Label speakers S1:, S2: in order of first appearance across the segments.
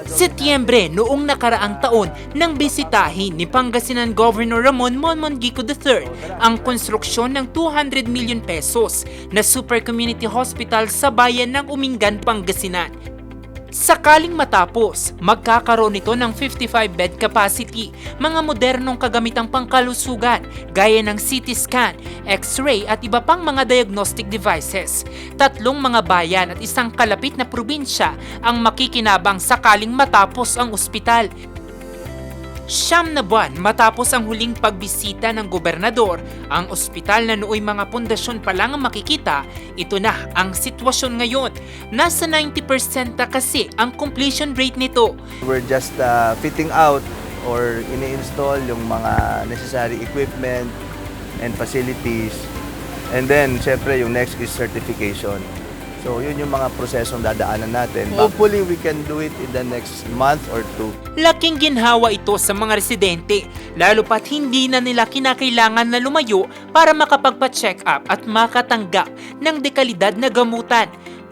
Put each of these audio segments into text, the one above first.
S1: Setyembre noong nakaraang taon nang bisitahin ni Pangasinan Governor Ramon Monmongico III ang konstruksyon ng 200 million pesos na super community hospital sa bayan ng Umingan, Pangasinan. Sakaling matapos, magkakaroon ito ng 55-bed capacity, mga modernong kagamitang pangkalusugan gaya ng CT scan, X-ray at iba pang mga diagnostic devices. 3 mga bayan at isang kalapit na probinsya ang makikinabang sakaling matapos ang ospital. 9 na buwan matapos ang huling pagbisita ng gobernador, ang ospital na nooy mga pundasyon pa lang ang makikita, ito na ang sitwasyon ngayon. Nasa 90% na kasi ang completion rate nito.
S2: We're just fitting out or ini-install yung mga necessary equipment and facilities. And then, syempre, yung next is certification. So, yun yung mga prosesong dadaanan natin. Hopefully, we can do it in the next month or 2.
S1: Laking ginhawa ito sa mga residente, lalo pat hindi na nila kinakailangan na lumayo para makapagpa-check up at makatanggap ng dekalidad na gamutan.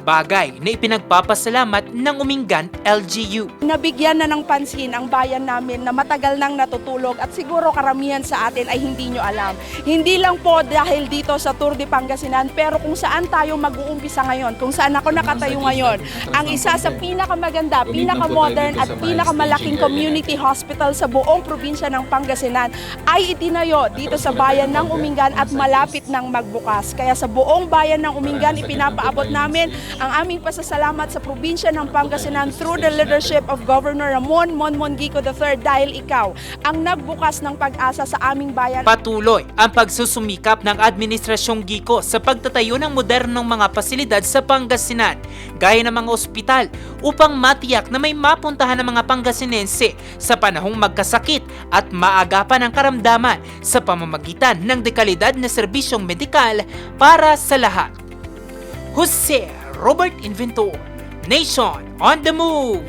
S1: Bagay na ipinagpapasalamat ng Umingan LGU.
S3: Nabigyan na ng pansin ang bayan namin na matagal nang natutulog at siguro karamihan sa atin ay hindi nyo alam. Hindi lang po dahil dito sa Tour de Pangasinan, pero kung saan tayo mag-uumpisa ngayon, kung saan ako nakatayo ngayon, ang isa sa pinakamaganda, pinakamodern at pinakamalaking community hospital sa buong probinsya ng Pangasinan ay itinayo dito sa bayan ng Umingan at malapit nang magbukas. Kaya sa buong bayan ng Umingan, ipinapaabot namin ang aming pasasalamat sa probinsya ng Pangasinan through the leadership of Governor Ramon Monmongico III dahil ikaw ang nagbukas ng pag-asa sa aming bayan.
S1: Patuloy ang pagsusumikap ng Administrasyong Gico sa pagtatayo ng modernong mga pasilidad sa Pangasinan, gaya ng mga ospital, upang matiyak na may mapuntahan ng mga Pangasinense sa panahong magkasakit at maagapan ang karamdaman sa pamamagitan ng dekalidad na serbisyong medikal para sa lahat. Jose Robert Inventor, Nation on the Move!